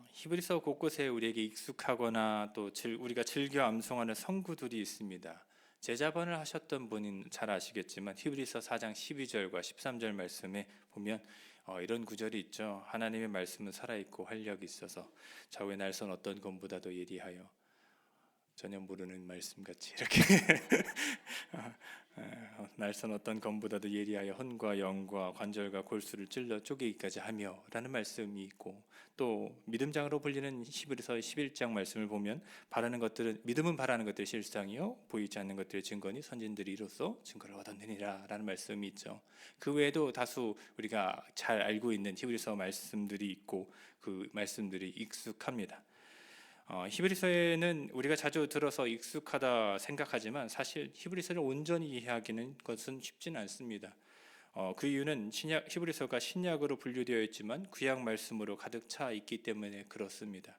히브리서 곳곳에 우리에게 익숙하거나 또 우리가 즐겨 암송하는 성구들이 있습니다. 제자반을 하셨던 분은 잘 아시겠지만 히브리서 4장 12절과 13절 말씀에 보면 이런 구절이 있죠. 하나님의 말씀은 살아있고 활력이 있어서 좌우의 날선 어떤 검보다도 예리하여, 전혀 모르는 말씀같이 이렇게 날선 어떤 검보다도 예리하여 혼과 영과 관절과 골수를 찔러 쪼개기까지 하며 라는 말씀이 있고, 또 믿음장으로 불리는 히브리서 11장 말씀을 보면 바라는 것들은 믿음은 바라는 것들의 실상이요 보이지 않는 것들의 증거니 선진들이 이로써 증거를 얻었느니라 라는 말씀이 있죠. 그 외에도 다수 우리가 잘 알고 있는 히브리서 말씀들이 있고 그 말씀들이 익숙합니다. 히브리서에는 우리가 자주 들어서 익숙하다 생각하지만 사실 히브리서를 온전히 이해하기는 것은 쉽지는 않습니다. 그 이유는 히브리서가 신약으로 분류되어 있지만 구약 말씀으로 가득 차 있기 때문에 그렇습니다.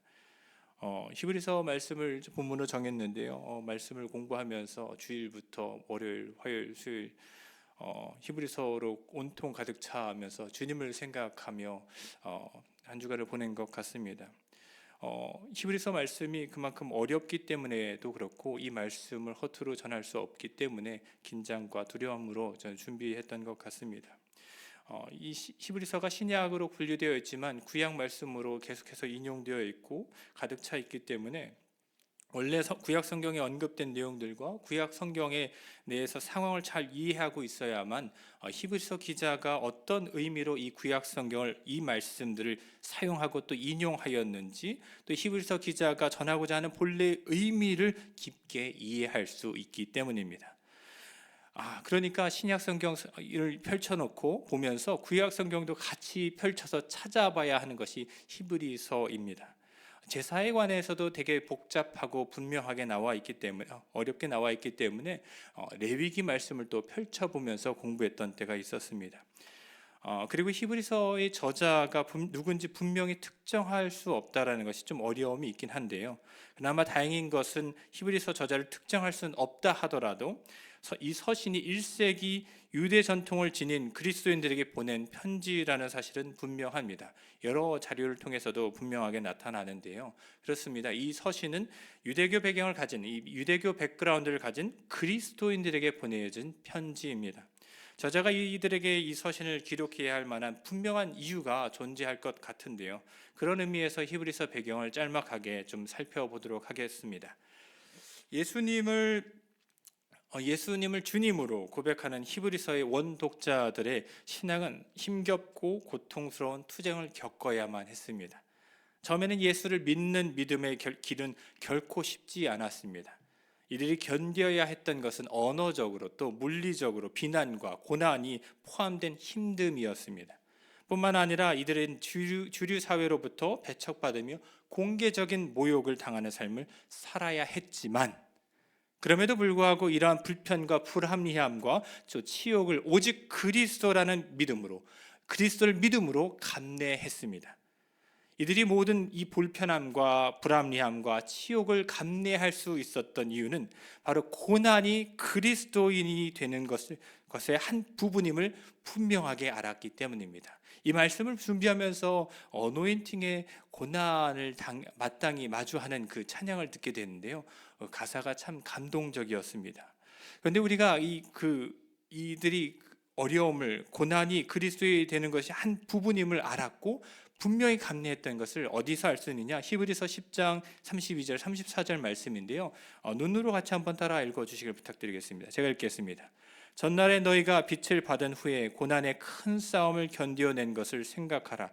히브리서 말씀을 본문으로 정했는데요. 말씀을 공부하면서 주일부터 월요일, 화요일, 수요일 히브리서로 온통 가득 차면서 주님을 생각하며 한 주간을 보낸 것 같습니다. 히브리서 말씀이 그만큼 어렵기 때문에도 그렇고 이 말씀을 허투루 전할 수 없기 때문에 긴장과 두려움으로 저는 준비했던 것 같습니다. 이 히브리서가 신약으로 분류되어 있지만 구약 말씀으로 계속해서 인용되어 있고 가득 차 있기 때문에 원래 구약 성경에 언급된 내용들과 구약 성경에 대해서 상황을 잘 이해하고 있어야만 히브리서 기자가 어떤 의미로 이 구약 성경을, 이 말씀들을 사용하고 또 인용하였는지, 또 히브리서 기자가 전하고자 하는 본래의 의미를 깊게 이해할 수 있기 때문입니다. 그러니까 신약 성경을 펼쳐놓고 보면서 구약 성경도 같이 펼쳐서 찾아봐야 하는 것이 히브리서입니다. 제사에 관해서도 되게 복잡하고 분명하게 나와 있기 때문에 어렵게 나와 있기 때문에 레위기 말씀을 또 펼쳐보면서 공부했던 때가 있었습니다. 그리고 히브리서의 저자가 누군지 분명히 특정할 수 없다라는 것이 좀 어려움이 있긴 한데요. 그나마 다행인 것은 히브리서 저자를 특정할 수는 없다 하더라도 이 서신이 1세기 유대 전통을 지닌 그리스도인들에게 보낸 편지라는 사실은 분명합니다. 여러 자료를 통해서도 분명하게 나타나는데요. 그렇습니다. 이 서신은 유대교 배경을 가진, 이 유대교 백그라운드를 가진 그리스도인들에게 보내진 편지입니다. 저자가 이들에게 이 서신을 기록해야 할 만한 분명한 이유가 존재할 것 같은데요. 그런 의미에서 히브리서 배경을 짤막하게 좀 살펴보도록 하겠습니다. 예수님을 주님으로 고백하는 히브리서의 원독자들의 신앙은 힘겹고 고통스러운 투쟁을 겪어야만 했습니다. 처음에는 예수를 믿는 믿음의 길은 결코 쉽지 않았습니다. 이들이 견뎌야 했던 것은 언어적으로 또 물리적으로 비난과 고난이 포함된 힘듦이었습니다. 뿐만 아니라 이들은 주류 사회로부터 배척받으며 공개적인 모욕을 당하는 삶을 살아야 했지만, 그럼에도 불구하고 이러한 불편과 불합리함과 치욕을 오직 그리스도를 믿음으로 감내했습니다. 이들이 모든 이 불편함과 불합리함과 치욕을 감내할 수 있었던 이유는 바로 고난이 그리스도인이 되는 것의 한 부분임을 분명하게 알았기 때문입니다. 이 말씀을 준비하면서 어노인팅의 고난을 마땅히 마주하는 그 찬양을 듣게 되는데요. 가사가 참 감동적이었습니다. 그런데 우리가 이들이 고난이 그리스도인이 되는 것이 한 부분임을 알았고 분명히 감내했던 것을 어디서 알 수 있느냐? 히브리서 10장 32절 34절 말씀인데요. 눈으로 같이 한번 따라 읽어주시길 부탁드리겠습니다. 제가 읽겠습니다. 전날에 너희가 빛을 받은 후에 고난의 큰 싸움을 견뎌낸 것을 생각하라.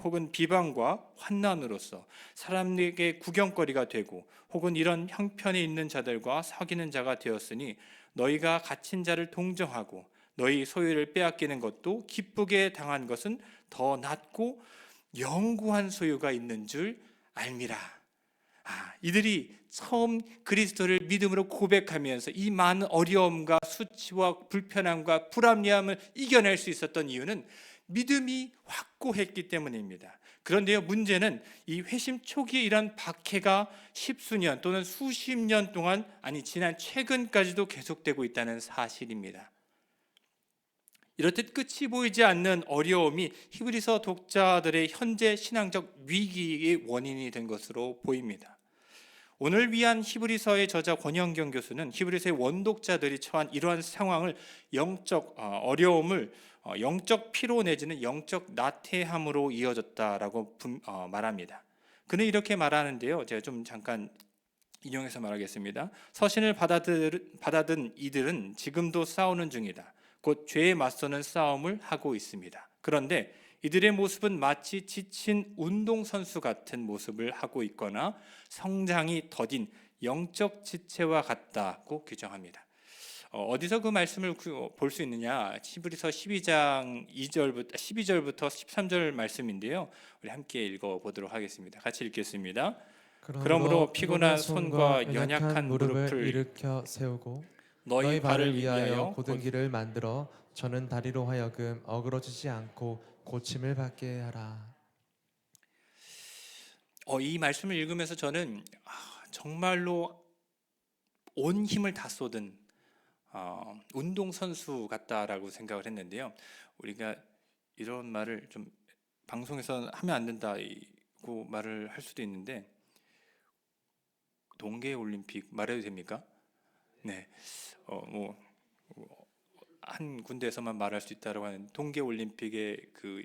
혹은 비방과 환난으로서 사람에게 구경거리가 되고 혹은 이런 형편에 있는 자들과 사귀는 자가 되었으니 너희가 갇힌 자를 동정하고 너희 소유를 빼앗기는 것도 기쁘게 당한 것은 더 낫고 영구한 소유가 있는 줄 알미라. 이들이 처음 그리스도를 믿음으로 고백하면서 이 많은 어려움과 수치와 불편함과 불합리함을 이겨낼 수 있었던 이유는 믿음이 확고했기 때문입니다. 그런데요, 문제는 이 회심 초기에 이런 박해가 십수년 또는 수십 년 동안, 지난 최근까지도 계속되고 있다는 사실입니다. 이렇듯 끝이 보이지 않는 어려움이 히브리서 독자들의 현재 신앙적 위기의 원인이 된 것으로 보입니다. 오늘 위한 히브리서의 저자 권영경 교수는 히브리서의 원독자들이 처한 이러한 상황을 영적 어려움을 영적 피로 내지는 영적 나태함으로 이어졌다라고 말합니다. 그는 이렇게 말하는데요. 제가 좀 잠깐 인용해서 말하겠습니다. 서신을 받아든 이들은 지금도 싸우는 중이다. 곧 죄에 맞서는 싸움을 하고 있습니다. 그런데 이들의 모습은 마치 지친 운동선수 같은 모습을 하고 있거나 성장이 더딘 영적 지체와 같다고 규정합니다. 어디서 그 말씀을 볼 수 있느냐? 히브리서 12장 12절부터 13절 말씀인데요. 우리 함께 읽어보도록 하겠습니다. 같이 읽겠습니다. 그러므로 피곤한 손과 연약한 무릎을 일으켜 세우고 너희 발을 위하여 곧은 길을 만들어 저는 다리로 하여금 어그러지지 않고 고침을 받게 하라. 이 말씀을 읽으면서 저는 정말로 온 힘을 다 쏟은 운동선수 같다라고 생각을 했는데요. 우리가 이런 말을 좀 방송에서 하면 안 된다고 말을 할 수도 있는데, 동계올림픽 말해도 됩니까? 네. 한 군데에서만 말할 수 있다고 하는 동계올림픽의 그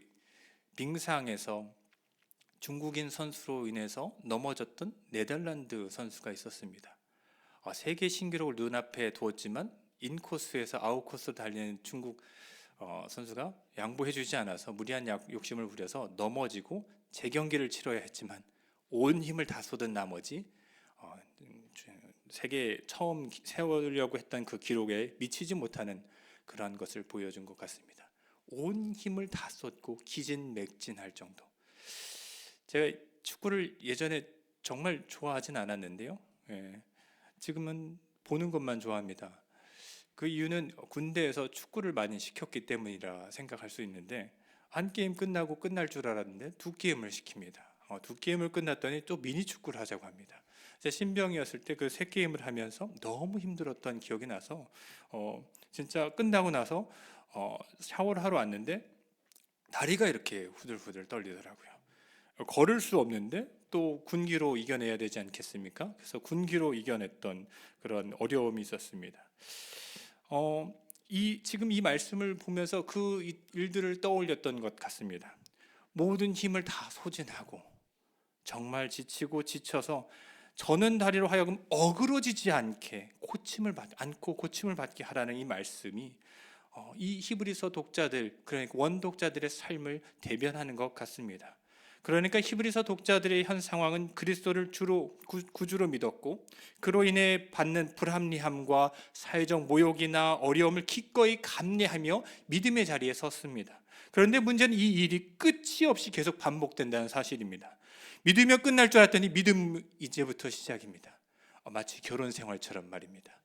빙상에서 중국인 선수로 인해서 넘어졌던 네덜란드 선수가 있었습니다. 세계 신기록을 눈앞에 두었지만 인코스에서 아웃코스로 달리는 중국 선수가 양보해주지 않아서 무리한 욕심을 부려서 넘어지고 재경기를 치러야 했지만 온 힘을 다 쏟은 나머지 세계 처음 세우려고 했던 그 기록에 미치지 못하는 그러한 것을 보여준 것 같습니다. 온 힘을 다 쏟고 기진맥진할 정도. 제가 축구를 예전에 정말 좋아하진 않았는데요. 지금은 보는 것만 좋아합니다. 그 이유는 군대에서 축구를 많이 시켰기 때문이라 생각할 수 있는데, 한 게임 끝나고 끝날 줄 알았는데 두 게임을 시킵니다. 두 게임을 끝났더니 또 미니 축구를 하자고 합니다. 제 신병이었을 때 그 세 게임을 하면서 너무 힘들었던 기억이 나서 진짜 끝나고 나서 샤워를 하러 왔는데 다리가 이렇게 후들후들 떨리더라고요. 걸을 수 없는데 또 군기로 이겨내야 되지 않겠습니까? 그래서 군기로 이겨냈던 그런 어려움이 있었습니다. 지금 이 말씀을 보면서 그 일들을 떠올렸던 것 같습니다. 모든 힘을 다 소진하고 정말 지치고 지쳐서 저는 다리로 하여금 어그러지지 않게 고침을 받게 하라는 이 말씀이 이 히브리서 독자들, 그러니까 원독자들의 삶을 대변하는 것 같습니다. 그러니까 히브리서 독자들의 현 상황은 그리스도를 주로 구주로 믿었고 그로 인해 받는 불합리함과 사회적 모욕이나 어려움을 기꺼이 감내하며 믿음의 자리에 섰습니다. 그런데 문제는 이 일이 끝이 없이 계속 반복된다는 사실입니다. 믿으며 끝날 줄 알았더니 믿음 이제부터 시작입니다. 마치 결혼 생활처럼 말입니다.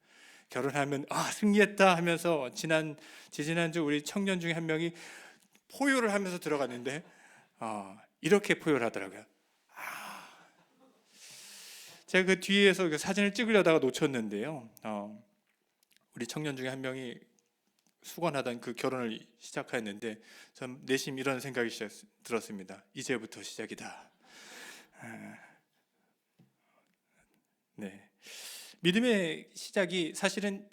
결혼하면 승리했다 하면서 지지난주 우리 청년 중에 한 명이 포효를 하면서 들어갔는데 이렇게 포효를 하더라고요. 제가 그 뒤에서 그 사진을 찍으려다가 놓쳤는데요. 우리 청년 중에 한 명이 수건하던 그 결혼을 시작했는데 전 내심 이런 생각이 들었습니다. 이제부터 시작이다. 네. 믿음의 시작이 사실은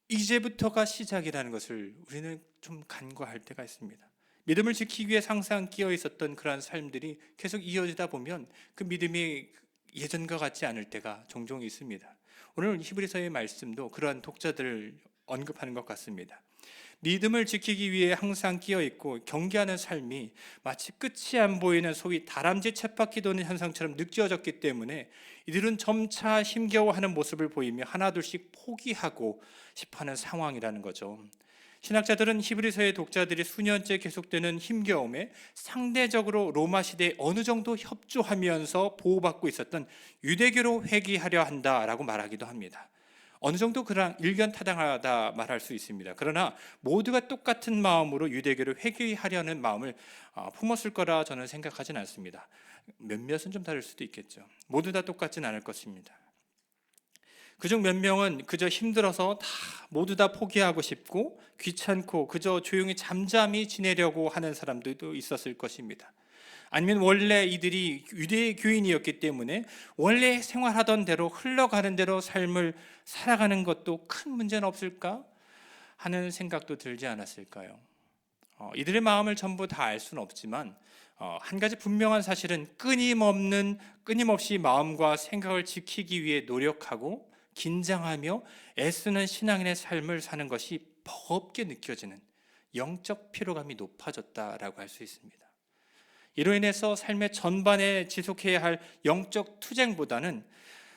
이제부터가 시작이라는 것을 우리는 좀 간과할 때가 있습니다. 믿음을 지키기 위해 항상 끼어 있었던 그러한 삶들이 계속 이어지다 보면 그 믿음이 예전과 같지 않을 때가 종종 있습니다. 오늘 히브리서의 말씀도 그러한 독자들을 언급하는 것 같습니다. 믿음을 지키기 위해 항상 끼어 있고 경계하는 삶이 마치 끝이 안 보이는 소위 다람쥐 쳇바퀴 도는 현상처럼 느껴졌기 때문에 이들은 점차 힘겨워하는 모습을 보이며 하나둘씩 포기하고 싶어하는 상황이라는 거죠. 신학자들은 히브리서의 독자들이 수년째 계속되는 힘겨움에 상대적으로 로마 시대에 어느 정도 협조하면서 보호받고 있었던 유대교로 회귀하려 한다라고 말하기도 합니다. 어느 정도 그런 일견타당하다 말할 수 있습니다. 그러나 모두가 똑같은 마음으로 유대교를 회귀하려는 마음을 품었을 거라 저는 생각하진 않습니다. 몇몇은 좀 다를 수도 있겠죠. 모두 다 똑같진 않을 것입니다. 그중 몇 명은 그저 힘들어서 모두 다 포기하고 싶고 귀찮고 그저 조용히 잠잠히 지내려고 하는 사람들도 있었을 것입니다. 아니면 원래 이들이 유대 교인이었기 때문에 원래 생활하던 대로 흘러가는 대로 삶을 살아가는 것도 큰 문제는 없을까 하는 생각도 들지 않았을까요? 이들의 마음을 전부 다 알 수는 없지만 한 가지 분명한 사실은 끊임없이 마음과 생각을 지키기 위해 노력하고 긴장하며 애쓰는 신앙인의 삶을 사는 것이 버겁게 느껴지는 영적 피로감이 높아졌다라고 할 수 있습니다. 이로 인해서 삶의 전반에 지속해야 할 영적 투쟁보다는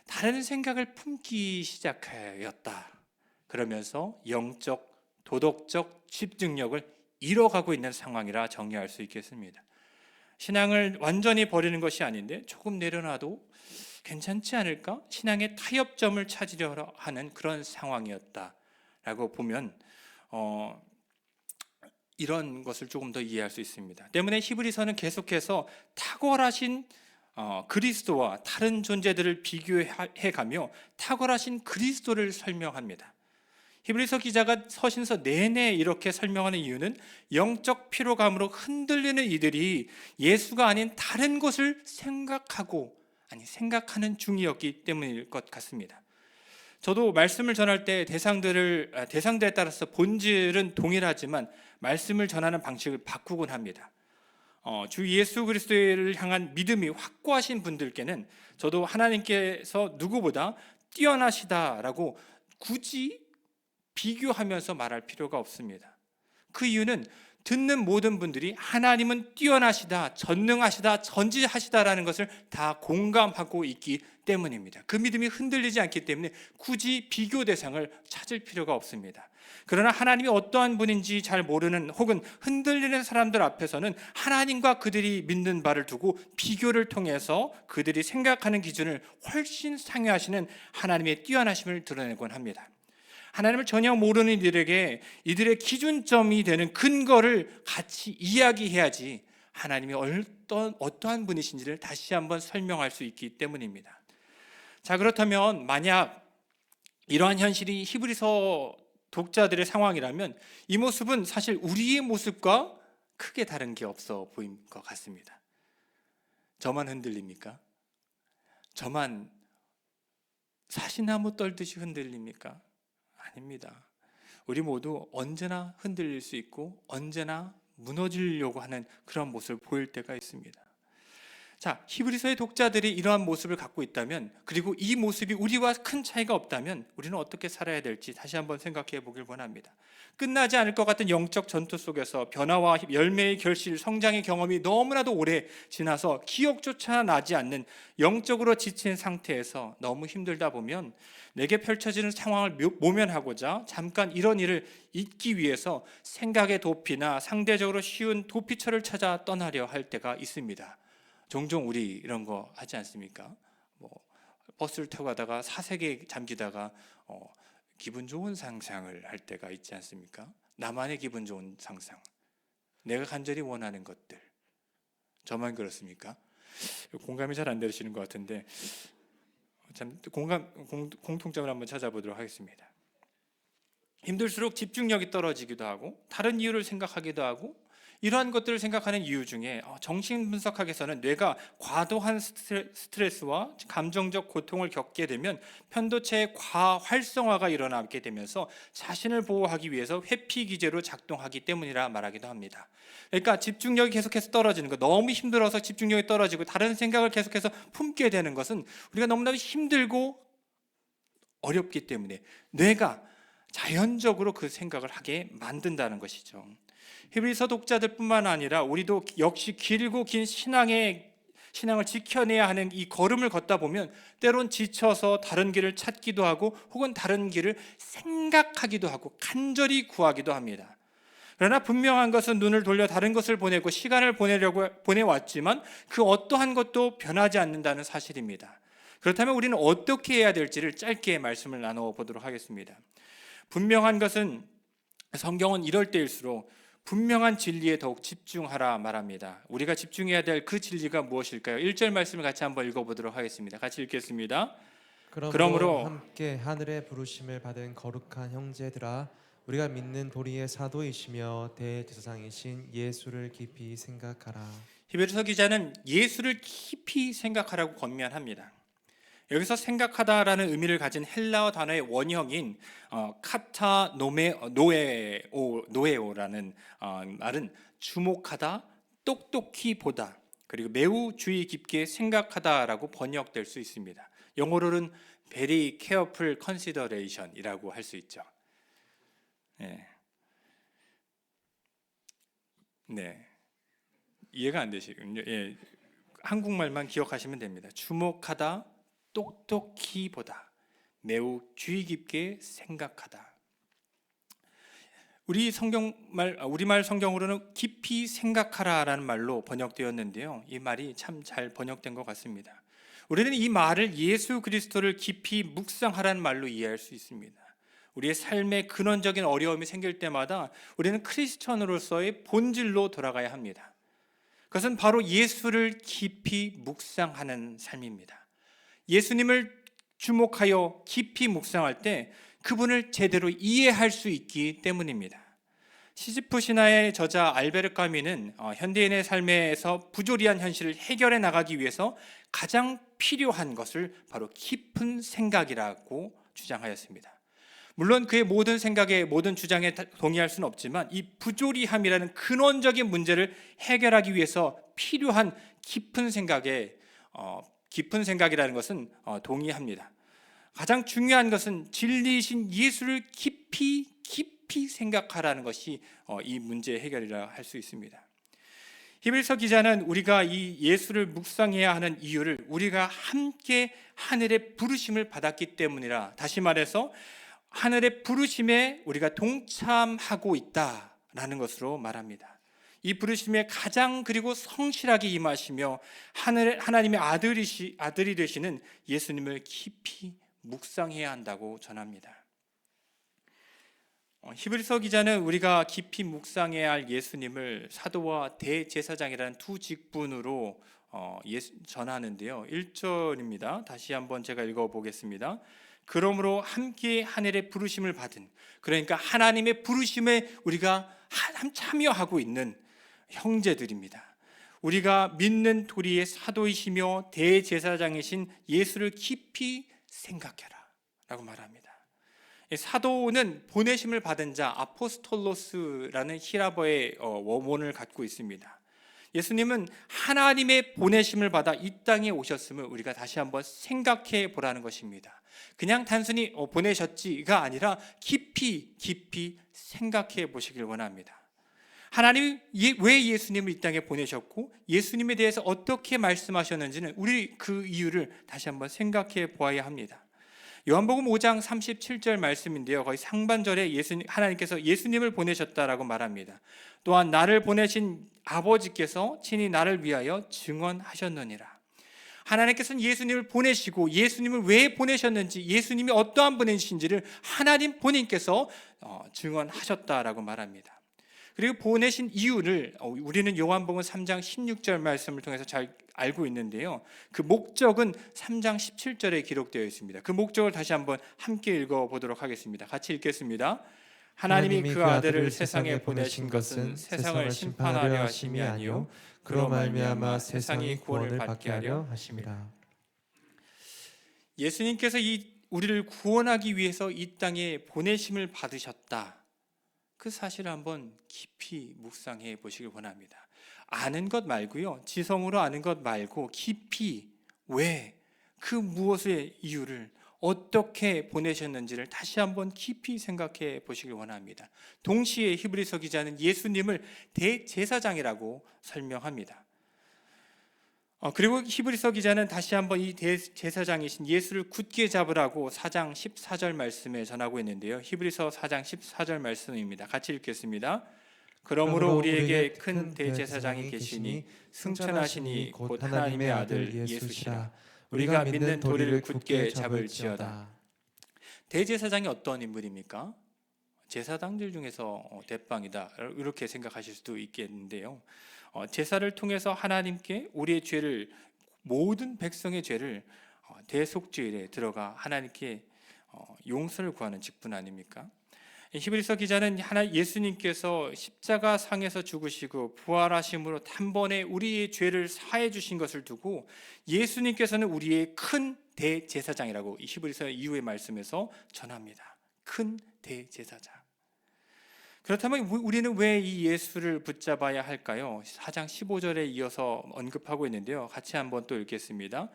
다른 생각을 품기 시작하였다. 그러면서 영적, 도덕적 집중력을 잃어가고 있는 상황이라 정리할 수 있겠습니다. 신앙을 완전히 버리는 것이 아닌데 조금 내려놔도 괜찮지 않을까? 신앙의 타협점을 찾으려 하는 그런 상황이었다라고 보면 이런 것을 조금 더 이해할 수 있습니다. 때문에 히브리서는 계속해서 탁월하신 그리스도와 다른 존재들을 비교해가며 탁월하신 그리스도를 설명합니다. 히브리서 기자가 서신서 내내 이렇게 설명하는 이유는 영적 피로감으로 흔들리는 이들이 예수가 아닌 다른 것을 생각하는 중이었기 때문일 것 같습니다. 저도 말씀을 전할 때 대상들에 따라서 본질은 동일하지만 말씀을 전하는 방식을 바꾸곤 합니다. 주 예수 그리스도를 향한 믿음이 확고하신 분들께는 저도 하나님께서 누구보다 뛰어나시다라고 굳이 비교하면서 말할 필요가 없습니다. 그 이유는 듣는 모든 분들이 하나님은 뛰어나시다, 전능하시다, 전지하시다라는 것을 다 공감하고 있기 때문입니다. 그 믿음이 흔들리지 않기 때문에 굳이 비교 대상을 찾을 필요가 없습니다. 그러나 하나님이 어떠한 분인지 잘 모르는 혹은 흔들리는 사람들 앞에서는 하나님과 그들이 믿는 바를 두고 비교를 통해서 그들이 생각하는 기준을 훨씬 상회하시는 하나님의 뛰어나심을 드러내곤 합니다. 하나님을 전혀 모르는 이들에게 이들의 기준점이 되는 근거를 같이 이야기해야지 하나님이 어떠한 분이신지를 다시 한번 설명할 수 있기 때문입니다. 자, 그렇다면 만약 이러한 현실이 히브리서 독자들의 상황이라면 이 모습은 사실 우리의 모습과 크게 다른 게 없어 보일 것 같습니다. 저만 흔들립니까? 저만 사시나무 떨듯이 흔들립니까? 아닙니다. 우리 모두 언제나 흔들릴 수 있고 언제나 무너지려고 하는 그런 모습을 보일 때가 있습니다. 자, 히브리서의 독자들이 이러한 모습을 갖고 있다면, 그리고 이 모습이 우리와 큰 차이가 없다면 우리는 어떻게 살아야 될지 다시 한번 생각해 보길 원합니다. 끝나지 않을 것 같은 영적 전투 속에서 변화와 열매의 결실, 성장의 경험이 너무나도 오래 지나서 기억조차 나지 않는 영적으로 지친 상태에서 너무 힘들다 보면 내게 펼쳐지는 상황을 모면하고자 잠깐 이런 일을 잊기 위해서 생각의 도피나 상대적으로 쉬운 도피처를 찾아 떠나려 할 때가 있습니다. 종종 우리 이런 거 하지 않습니까? 버스를 타고 가다가 사색에 잠기다가 기분 좋은 상상을 할 때가 있지 않습니까? 나만의 기분 좋은 상상, 내가 간절히 원하는 것들. 저만 그렇습니까? 공감이 잘 안 되시는 것 같은데 참 공통점을 한번 찾아보도록 하겠습니다. 힘들수록 집중력이 떨어지기도 하고 다른 이유를 생각하기도 하고 이러한 것들을 생각하는 이유 중에 정신분석학에서는 뇌가 과도한 스트레스와 감정적 고통을 겪게 되면 편도체의 과활성화가 일어나게 되면서 자신을 보호하기 위해서 회피 기제로 작동하기 때문이라 말하기도 합니다. 그러니까 집중력이 계속해서 떨어지는 것, 너무 힘들어서 집중력이 떨어지고 다른 생각을 계속해서 품게 되는 것은 우리가 너무나도 힘들고 어렵기 때문에 뇌가 자연적으로 그 생각을 하게 만든다는 것이죠. 히브리서 독자들뿐만 아니라 우리도 역시 길고 긴 신앙을 지켜내야 하는 이 걸음을 걷다 보면 때론 지쳐서 다른 길을 찾기도 하고 혹은 다른 길을 생각하기도 하고 간절히 구하기도 합니다. 그러나 분명한 것은 눈을 돌려 다른 것을 보내고 시간을 보내왔지만 그 어떠한 것도 변하지 않는다는 사실입니다. 그렇다면 우리는 어떻게 해야 될지를 짧게 말씀을 나누어 보도록 하겠습니다. 분명한 것은 성경은 이럴 때일수록 분명한 진리에 더욱 집중하라 말합니다. 우리가 집중해야 될 그 진리가 무엇일까요? 1절 말씀을 같이 한번 읽어보도록 하겠습니다. 같이 읽겠습니다. 그러므로 함께 하늘의 부르심을 받은 거룩한 형제들아, 우리가 믿는 도리의 사도이시며 대제사장이신 예수를 깊이 생각하라. 히브리서 기자는 예수를 깊이 생각하라고 권면합니다. 여기서 생각하다라는 의미를 가진 헬라어 단어의 원형인 카타 노에오라는 말은 주목하다, 똑똑히 보다, 그리고 매우 주의 깊게 생각하다라고 번역될 수 있습니다. 영어로는 very careful consideration이라고 할 수 있죠. 네, 이해가 안 되시군요. 한국말만 기억하시면 됩니다. 주목하다, 똑똑히 보다, 매우 주의 깊게 생각하다. 우리말 성경으로는 깊이 생각하라라는 말로 번역되었는데요. 이 말이 참 잘 번역된 것 같습니다. 우리는 이 말을 예수 그리스도를 깊이 묵상하라는 말로 이해할 수 있습니다. 우리의 삶에 근원적인 어려움이 생길 때마다 우리는 크리스천으로서의 본질로 돌아가야 합니다. 그것은 바로 예수를 깊이 묵상하는 삶입니다. 예수님을 주목하여 깊이 묵상할 때 그분을 제대로 이해할 수 있기 때문입니다. 시지프 신화의 저자 알베르 까뮈는 현대인의 삶에서 부조리한 현실을 해결해 나가기 위해서 가장 필요한 것을 바로 깊은 생각이라고 주장하였습니다. 물론 그의 모든 생각에, 모든 주장에 동의할 수는 없지만 이 부조리함이라는 근원적인 문제를 해결하기 위해서 필요한 깊은 생각이라는 것은 동의합니다. 가장 중요한 것은 진리이신 예수를 깊이 생각하라는 것이 이 문제의 해결이라 할 수 있습니다. 히브리서 기자는 우리가 이 예수를 묵상해야 하는 이유를 우리가 함께 하늘의 부르심을 받았기 때문이라, 다시 말해서 하늘의 부르심에 우리가 동참하고 있다라는 것으로 말합니다. 이 부르심에 가장 그리고 성실하게 임하시며 하나님의 아들이 되시는 예수님을 깊이 묵상해야 한다고 전합니다. 히브리서 기자는 우리가 깊이 묵상해야 할 예수님을 사도와 대제사장이라는 두 직분으로 전하는데요. 1절입니다. 다시 한번 제가 읽어보겠습니다. 그러므로 함께 하늘의 부르심을 받은, 그러니까 하나님의 부르심에 우리가 참여하고 있는 형제들입니다. 우리가 믿는 도리의 사도이시며 대제사장이신 예수를 깊이 생각해라 라고 말합니다. 사도는 보내심을 받은 자, 아포스톨로스라는 히라버의 원문을 갖고 있습니다. 예수님은 하나님의 보내심을 받아 이 땅에 오셨음을 우리가 다시 한번 생각해 보라는 것입니다. 그냥 단순히 보내셨지가 아니라 깊이 생각해 보시길 원합니다. 하나님이 왜 예수님을 이 땅에 보내셨고 예수님에 대해서 어떻게 말씀하셨는지는 우리 그 이유를 다시 한번 생각해 보아야 합니다. 요한복음 5장 37절 말씀인데요, 거의 상반절에 하나님께서 예수님을 보내셨다라고 말합니다. 또한 나를 보내신 아버지께서 친히 나를 위하여 증언하셨느니라. 하나님께서는 예수님을 보내시고 예수님을 왜 보내셨는지, 예수님이 어떠한 분이신지를 하나님 본인께서 증언하셨다라고 말합니다. 그리고 보내신 이유를 우리는 요한복음 3장 16절 말씀을 통해서 잘 알고 있는데요, 그 목적은 3장 17절에 기록되어 있습니다. 그 목적을 다시 한번 함께 읽어보도록 하겠습니다. 같이 읽겠습니다. 하나님이 그 아들을 세상에 보내신 것은 세상을 심판하려 하심이 아니요 그로 말미암아 세상이 구원을 받게 하려 하심이라. 예수님께서 우리를 구원하기 위해서 이 땅에 보내심을 받으셨다, 그 사실을 한번 깊이 묵상해 보시길 원합니다. 아는 것 말고요, 지성으로 아는 것 말고 깊이 왜, 그 무엇의 이유를, 어떻게 보내셨는지를 다시 한번 깊이 생각해 보시길 원합니다. 동시에 히브리서 기자는 예수님을 대제사장이라고 설명합니다. 그리고 히브리서 기자는 다시 한번 이 대제사장이신 예수를 굳게 잡으라고 4장 14절 말씀에 전하고 있는데요, 히브리서 4장 14절 말씀입니다. 같이 읽겠습니다. 그러므로 우리에게 큰 대제사장이 계시니 승천하시니 곧 하나님의 아들 예수시라. 우리가 믿는 도리를 굳게 잡을지어다. 대제사장이 어떤 인물입니까? 제사장들 중에서 대빵이다, 이렇게 생각하실 수도 있겠는데요, 제사를 통해서 하나님께 우리의 죄를, 모든 백성의 죄를 대속죄일에 들어가 하나님께 용서를 구하는 직분 아닙니까? 히브리서 기자는 예수님께서 십자가 상에서 죽으시고 부활하심으로 단번에 우리의 죄를 사해 주신 것을 두고 예수님께서는 우리의 큰 대제사장이라고 히브리서 이후의 말씀에서 전합니다. 큰 대제사장. 그렇다면 우리는 왜 이 예수를 붙잡아야 할까요? 4장 15절에 이어서 언급하고 있는데요. 같이 한번 또 읽겠습니다.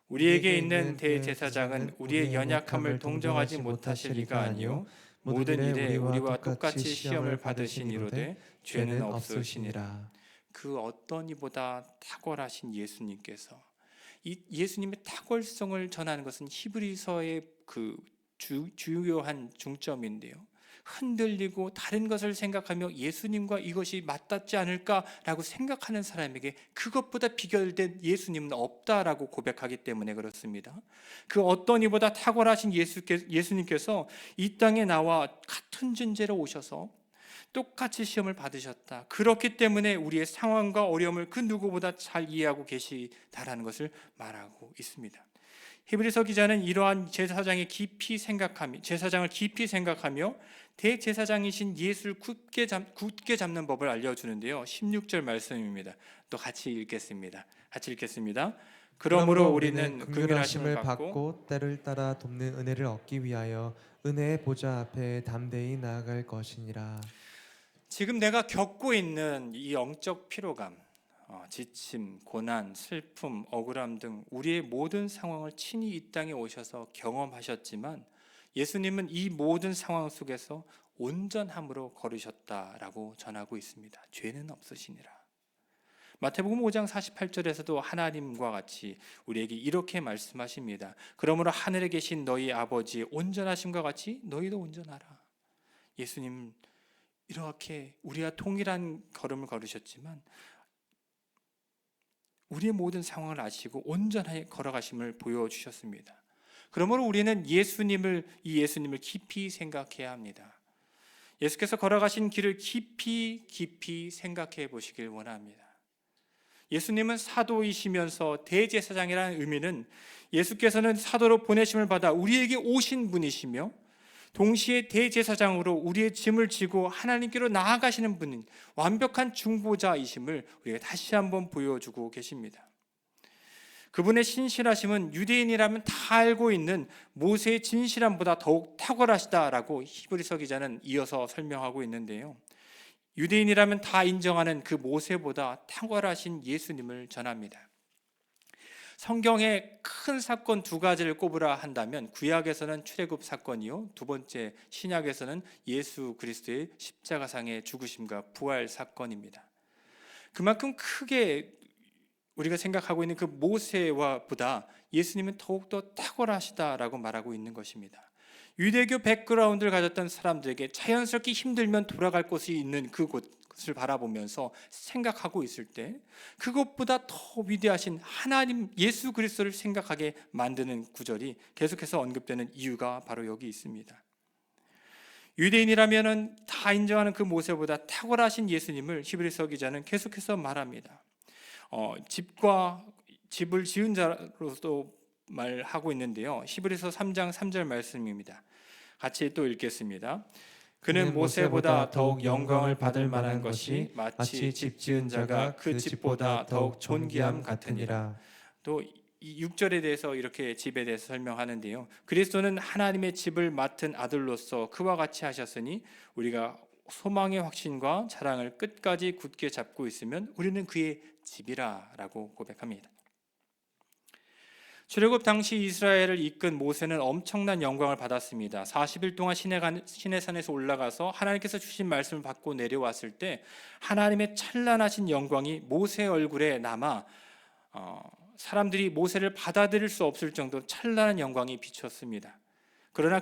우리에게 있는 대제사장은 우리의 연약함을 동정하지 못하실 리가 아니요 모든 일에 우리와 똑같이 시험을 받으신 이로되 죄는 없으시니라. 그 어떤 이보다 탁월하신 예수님께서 이 예수님의 탁월성을 전하는 것은 히브리서의 그 주요한 중점인데요. 흔들리고 다른 것을 생각하며 예수님과 이것이 맞닿지 않을까라고 생각하는 사람에게 그것보다 비교된 예수님은 없다라고 고백하기 때문에 그렇습니다. 그 어떤 이보다 탁월하신 예수님께서 이 땅에 나와 같은 존재로 오셔서 똑같이 시험을 받으셨다. 그렇기 때문에 우리의 상황과 어려움을 그 누구보다 잘 이해하고 계시다라는 것을 말하고 있습니다. 히브리서 기자는 이러한 제사장을 깊이 생각하며 대제사장이신 예수를 굳게 잡는 법을 알려주는데요. 16절 말씀입니다. 또 같이 읽겠습니다. 그러므로 우리는 긍휼하심을 받고 때를 따라 돕는 은혜를 얻기 위하여 은혜의 보좌 앞에 담대히 나아갈 것이니라. 지금 내가 겪고 있는 이 영적 피로감, 지침, 고난, 슬픔, 억울함 등 우리의 모든 상황을 친히 이 땅에 오셔서 경험하셨지만 예수님은 이 모든 상황 속에서 온전함으로 걸으셨다라고 전하고 있습니다. 죄는 없으시니라. 마태복음 5장 48절에서도 하나님과 같이 우리에게 이렇게 말씀하십니다. 그러므로 하늘에 계신 너희 아버지의 온전하심과 같이 너희도 온전하라. 예수님 이렇게 우리와 동일한 걸음을 걸으셨지만 우리의 모든 상황을 아시고 온전하게 걸어가심을 보여주셨습니다. 그러므로 우리는 이 예수님을 깊이 생각해야 합니다. 예수께서 걸어가신 길을 깊이 생각해 보시길 원합니다. 예수님은 사도이시면서 대제사장이라는 의미는 예수께서는 사도로 보내심을 받아 우리에게 오신 분이시며 동시에 대제사장으로 우리의 짐을 지고 하나님께로 나아가시는 분인 완벽한 중보자이심을 우리가 다시 한번 보여주고 계십니다. 그분의 신실하심은 유대인이라면 다 알고 있는 모세의 진실함보다 더욱 탁월하시다라고 히브리서 기자는 이어서 설명하고 있는데요. 유대인이라면 다 인정하는 그 모세보다 탁월하신 예수님을 전합니다. 성경의 큰 사건 두 가지를 꼽으라 한다면 구약에서는 출애굽 사건이요, 두 번째 신약에서는 예수 그리스도의 십자가상의 죽으심과 부활 사건입니다. 그만큼 크게 우리가 생각하고 있는 그 모세와 보다 예수님은 더욱더 탁월하시다라고 말하고 있는 것입니다. 유대교 백그라운드를 가졌던 사람들에게 자연스럽게 힘들면 돌아갈 곳이 있는 그곳을 바라보면서 생각하고 있을 때 그것보다 더 위대하신 하나님 예수 그리스도를 생각하게 만드는 구절이 계속해서 언급되는 이유가 바로 여기 있습니다. 유대인이라면 다 인정하는 그 모세보다 탁월하신 예수님을 히브리서 기자는 계속해서 말합니다. 집을 지은 자로도 말하고 있는데요. 히브리서 3장 3절 말씀입니다. 같이 또 읽겠습니다. 그는 모세보다 더욱 영광을 받을 만한 것이 마치 집 지은 자가 그 집보다 더욱 존귀함 같으니라. 또 6절에 대해서 이렇게 집에 대해서 설명하는데요. 그리스도는 하나님의 집을 맡은 아들로서 그와 같이 하셨으니 우리가 소망의 확신과 자랑을 끝까지 굳게 잡고 있으면 우리는 그의 집이라라고 고백합니다. 출애굽 당시 이스라엘을 이끈 모세는 엄청난 영광을 받았습니다. 40일 동안 시내산에서 올라가서 하나님께서 주신 말씀을 받고 내려왔을 때 하나님의 찬란하신 영광이 모세 얼굴에 남아 사람들이 모세를 받아들일 수 없을 정도로 찬란한 영광이 비쳤습니다. 그러나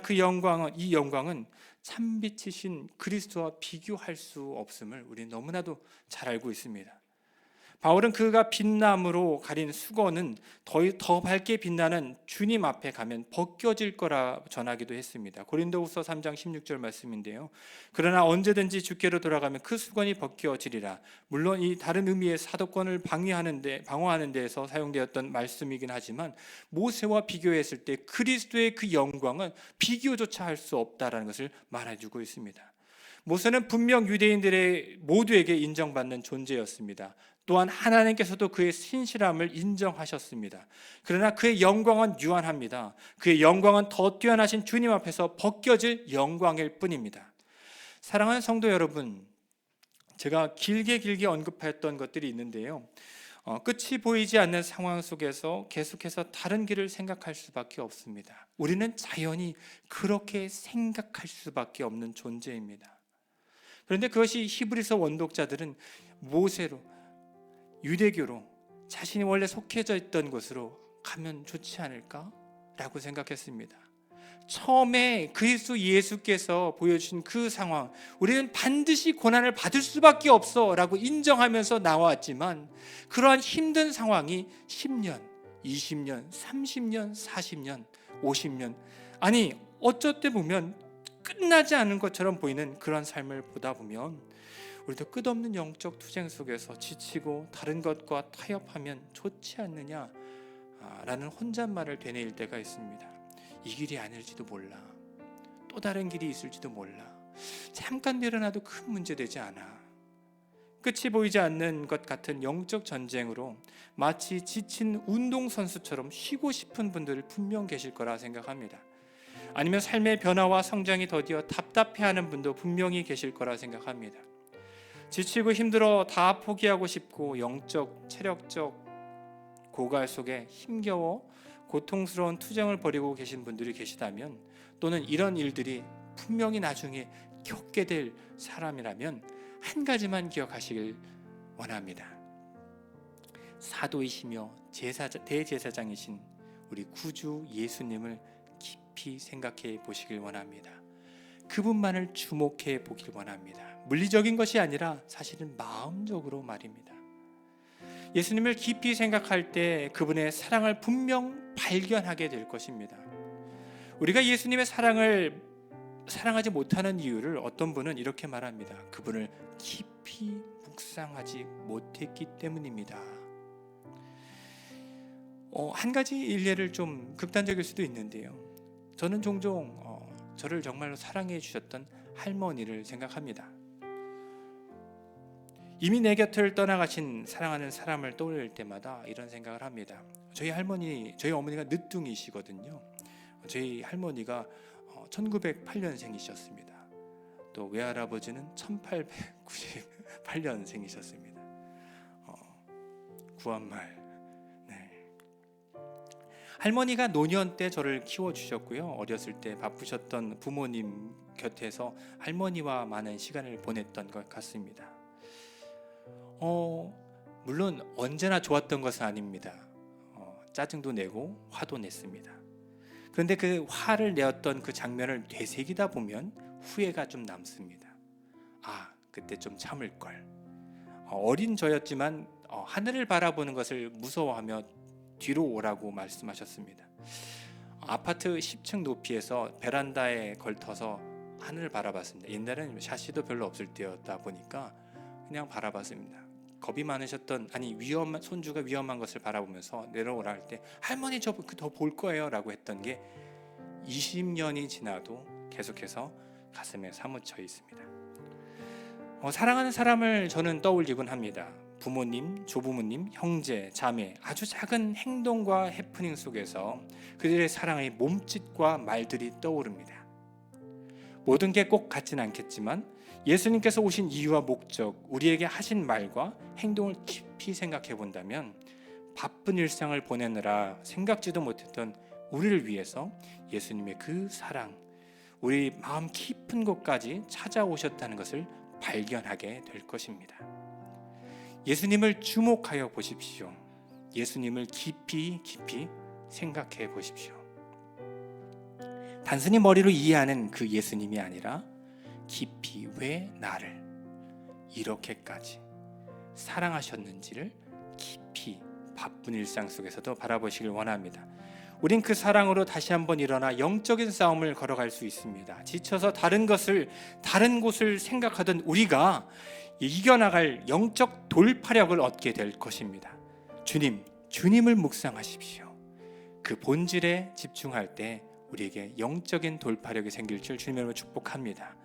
이 영광은 참빛이신 그리스도와 비교할 수 없음을 우리는 너무나도 잘 알고 있습니다. 바울은 그가 빛남으로 가린 수건은 더 밝게 빛나는 주님 앞에 가면 벗겨질 거라 전하기도 했습니다. 고린도후서 3장 16절 말씀인데요. 그러나 언제든지 주께로 돌아가면 그 수건이 벗겨지리라. 물론 이 다른 의미의 사도권을 방어하는 데에서 사용되었던 말씀이긴 하지만 모세와 비교했을 때 그리스도의 그 영광은 비교조차 할 수 없다라는 것을 말해주고 있습니다. 모세는 분명 유대인들의 모두에게 인정받는 존재였습니다. 또한 하나님께서도 그의 신실함을 인정하셨습니다. 그러나 그의 영광은 유한합니다. 그의 영광은 더 뛰어나신 주님 앞에서 벗겨질 영광일 뿐입니다. 사랑하는 성도 여러분, 제가 길게 언급했던 것들이 있는데요. 끝이 보이지 않는 상황 속에서 계속해서 다른 길을 생각할 수밖에 없습니다. 우리는 자연히 그렇게 생각할 수밖에 없는 존재입니다. 그런데 그것이 히브리서 원독자들은 모세로, 유대교로, 자신이 원래 속해져 있던 곳으로 가면 좋지 않을까라고 생각했습니다. 처음에 그리스도 예수께서 보여주신 그 상황, 우리는 반드시 고난을 받을 수밖에 없어 라고 인정하면서 나왔지만 그러한 힘든 상황이 10년, 20년, 30년, 40년, 50년, 아니 어쩔 때 보면 끝나지 않은 것처럼 보이는 그런 삶을 보다 보면 우리도 끝없는 영적 투쟁 속에서 지치고 다른 것과 타협하면 좋지 않느냐라는 혼잣말을 되뇌일 때가 있습니다. 이 길이 아닐지도 몰라. 또 다른 길이 있을지도 몰라. 잠깐 내려놔도 큰 문제 되지 않아. 끝이 보이지 않는 것 같은 영적 전쟁으로 마치 지친 운동선수처럼 쉬고 싶은 분들 분명 계실 거라 생각합니다. 아니면 삶의 변화와 성장이 더디어 답답해하는 분도 분명히 계실 거라 생각합니다. 지치고 힘들어 다 포기하고 싶고 영적, 체력적 고갈 속에 힘겨워 고통스러운 투쟁을 벌이고 계신 분들이 계시다면, 또는 이런 일들이 분명히 나중에 겪게 될 사람이라면 한 가지만 기억하시길 원합니다. 사도이시며 대제사장이신 우리 구주 예수님을 깊이 생각해 보시길 원합니다. 그분만을 주목해 보길 원합니다. 물리적인 것이 아니라 사실은 마음적으로 말입니다. 예수님을 깊이 생각할 때 그분의 사랑을 분명 발견하게 될 것입니다. 우리가 예수님의 사랑을 사랑하지 못하는 이유를 어떤 분은 이렇게 말합니다. 그분을 깊이 묵상하지 못했기 때문입니다. 한 가지 일례를 좀 극단적일 수도 있는데요. 저는 종종 저를 정말로 사랑해 주셨던 할머니를 생각합니다. 이미 내 곁을 떠나가신 사랑하는 사람을 떠올릴 때마다 이런 생각을 합니다. 저희 어머니가 늦둥이시거든요. 저희 할머니가 1908년생이셨습니다. 또 외할아버지는 1898년생이셨습니다. 구한말. 네. 할머니가 노년 때 저를 키워주셨고요. 어렸을 때 바쁘셨던 부모님 곁에서 할머니와 많은 시간을 보냈던 것 같습니다. 물론 언제나 좋았던 것은 아닙니다. 짜증도 내고 화도 냈습니다. 그런데 그 화를 내었던 그 장면을 되새기다 보면 후회가 좀 남습니다. 그때 좀 참을 걸. 어린 저였지만 하늘을 바라보는 것을 무서워하며 뒤로 오라고 말씀하셨습니다. 아파트 10층 높이에서 베란다에 걸터서 하늘을 바라봤습니다. 옛날에는 샤시도 별로 없을 때였다 보니까 그냥 바라봤습니다. 겁이 많으셨던, 손주가 위험한 것을 바라보면서 내려오라 할 때 할머니 저 더 볼 거예요 라고 했던 게 20년이 지나도 계속해서 가슴에 사무쳐 있습니다. 사랑하는 사람을 저는 떠올리곤 합니다. 부모님, 조부모님, 형제, 자매, 아주 작은 행동과 해프닝 속에서 그들의 사랑의 몸짓과 말들이 떠오릅니다. 모든 게 꼭 같진 않겠지만 예수님께서 오신 이유와 목적, 우리에게 하신 말과 행동을 깊이 생각해 본다면 바쁜 일상을 보내느라 생각지도 못했던 우리를 위해서 예수님의 그 사랑, 우리 마음 깊은 곳까지 찾아오셨다는 것을 발견하게 될 것입니다. 예수님을 주목하여 보십시오. 예수님을 깊이 생각해 보십시오. 단순히 머리로 이해하는 그 예수님이 아니라 깊이 왜 나를 이렇게까지 사랑하셨는지를 바쁜 일상 속에서도 바라보시길 원합니다. 우린 그 사랑으로 다시 한번 일어나 영적인 싸움을 걸어갈 수 있습니다. 지쳐서 다른 곳을 생각하던 우리가 이겨나갈 영적 돌파력을 얻게 될 것입니다. 주님을 묵상하십시오. 그 본질에 집중할 때 우리에게 영적인 돌파력이 생길 줄 주님으로 축복합니다.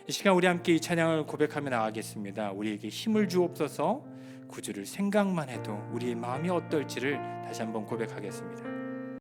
이 시간 우리 함께 이 찬양을 고백하며 나가겠습니다. 우리에게 힘을 주옵소서. 구주를 생각만 해도 우리의 마음이 어떨지를 다시 한번 고백하겠습니다.